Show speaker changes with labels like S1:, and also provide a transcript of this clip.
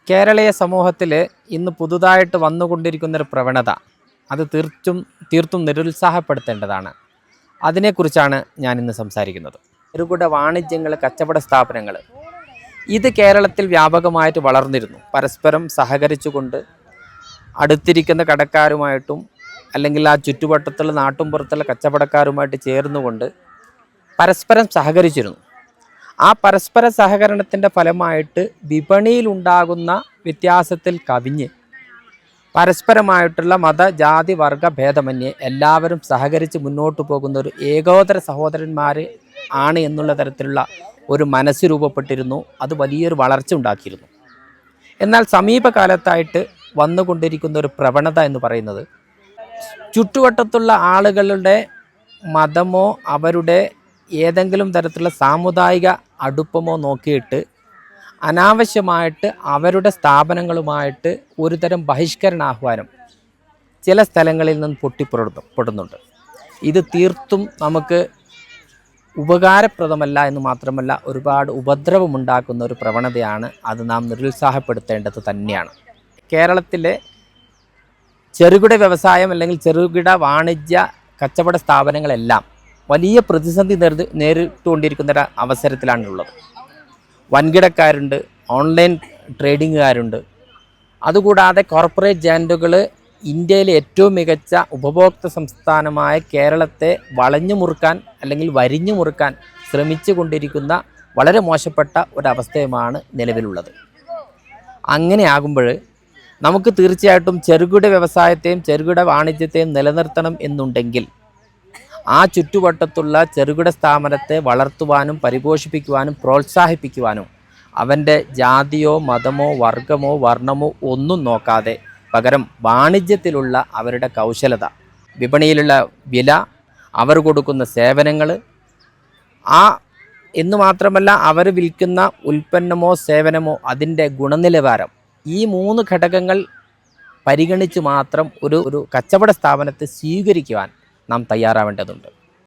S1: കേരളീയ സമൂഹത്തിൽ ഇന്ന് പുതുതായിട്ട് വന്നുകൊണ്ടിരിക്കുന്നൊരു പ്രവണത അത് തീർത്തും നിരുത്സാഹപ്പെടുത്തേണ്ടതാണ്. അതിനെക്കുറിച്ചാണ് ഞാനിന്ന് സംസാരിക്കുന്നത്. ചെറുകിട വാണിജ്യങ്ങൾ, കച്ചവട സ്ഥാപനങ്ങൾ ഇത് കേരളത്തിൽ വ്യാപകമായിട്ട് വളർന്നിരുന്നു. പരസ്പരം സഹകരിച്ചുകൊണ്ട് അടുത്തിരിക്കുന്ന കടക്കാരുമായിട്ടും അല്ലെങ്കിൽ ആ ചുറ്റുവട്ടത്തുള്ള നാട്ടുംപുറത്തുള്ള കച്ചവടക്കാരുമായിട്ട് ചേർന്നുകൊണ്ട് പരസ്പരം സഹകരിച്ചിരുന്നു. ആ പരസ്പര സഹകരണത്തിൻ്റെ ഫലമായിട്ട് വിപണിയിലുണ്ടാകുന്ന വ്യത്യാസത്തിൽ കവിഞ്ഞ് പരസ്പരമായിട്ടുള്ള മത, ജാതി, വർഗ ഭേദമന്യേ എല്ലാവരും സഹകരിച്ച് മുന്നോട്ട് പോകുന്ന ഒരു ഏകോദര സഹോദരന്മാർ ആണ് എന്നുള്ള തരത്തിലുള്ള ഒരു മനസ്സ് രൂപപ്പെട്ടിരുന്നു. അത് വലിയൊരു വളർച്ച ഉണ്ടാക്കിയിരുന്നു. എന്നാൽ സമീപകാലത്തായിട്ട് വന്നുകൊണ്ടിരിക്കുന്ന ഒരു പ്രവണത എന്ന് പറയുന്നത് ചുറ്റുവട്ടത്തുള്ള ആളുകളുടെ മതമോ അവരുടെ ഏതെങ്കിലും തരത്തിലുള്ള സാമുദായിക അടുപ്പമോ നോക്കിയിട്ട് അനാവശ്യമായിട്ട് അവരുടെ സ്ഥാപനങ്ങളുമായിട്ട് ഒരുതരം ബഹിഷ്കരണാഹ്വാനം ചില സ്ഥലങ്ങളിൽ നിന്ന് പൊട്ടിപ്പുറപ്പെടുന്നുണ്ട്. ഇത് തീർത്തും നമുക്ക് ഉപകാരപ്രദമല്ല എന്ന് മാത്രമല്ല ഒരുപാട് ഉപദ്രവമുണ്ടാക്കുന്ന ഒരു പ്രവണതയാണ്. അത് നാം നിരുത്സാഹപ്പെടുത്തേണ്ടത് തന്നെയാണ്. കേരളത്തിലെ ചെറുകിട വ്യവസായം അല്ലെങ്കിൽ ചെറുകിട വാണിജ്യ കച്ചവട സ്ഥാപനങ്ങളെല്ലാം വലിയ പ്രതിസന്ധി നേരിട്ടുകൊണ്ടിരിക്കുന്ന ഒരു അവസരത്തിലാണുള്ളത്. വൻകിടക്കാരുണ്ട്, ഓൺലൈൻ ട്രേഡിങ്ങുകാരുണ്ട്. അതുകൂടാതെ കോർപ്പറേറ്റ് ജയൻറ്റുകൾ ഇന്ത്യയിലെ ഏറ്റവും മികച്ച ഉപഭോക്തൃ സംസ്ഥാനമായ കേരളത്തെ വളഞ്ഞു മുറുക്കാൻ അല്ലെങ്കിൽ വരിഞ്ഞു മുറുക്കാൻ ശ്രമിച്ചു കൊണ്ടിരിക്കുന്ന വളരെ മോശപ്പെട്ട ഒരവസ്ഥയുമാണ് നിലവിലുള്ളത്. അങ്ങനെ ആകുമ്പോൾ നമുക്ക് തീർച്ചയായിട്ടും ചെറുകിട വ്യവസായത്തെയും ചെറുകിട വാണിജ്യത്തെയും നിലനിർത്തണം എന്നുണ്ടെങ്കിൽ ആ ചുറ്റുവട്ടത്തുള്ള ചെറുകിട സ്ഥാപനത്തെ വളർത്തുവാനും പരിപോഷിപ്പിക്കുവാനും പ്രോത്സാഹിപ്പിക്കുവാനും അവൻ്റെ ജാതിയോ മതമോ വർഗമോ വർണ്ണമോ ഒന്നും നോക്കാതെ പകരം വാണിജ്യത്തിലുള്ള അവരുടെ കൗശലത, വിപണിയിലുള്ള വില, അവർ കൊടുക്കുന്ന സേവനങ്ങൾ, എന്ന് മാത്രമല്ല അവർ വിൽക്കുന്ന ഉൽപ്പന്നമോ സേവനമോ അതിൻ്റെ ഗുണനിലവാരം, ഈ 3 ഘടകങ്ങൾ പരിഗണിച്ച് മാത്രം ഒരു കച്ചവട സ്ഥാപനത്തെ സ്വീകരിക്കുവാൻ നാം തയ്യാറാവേണ്ടതുണ്ട്.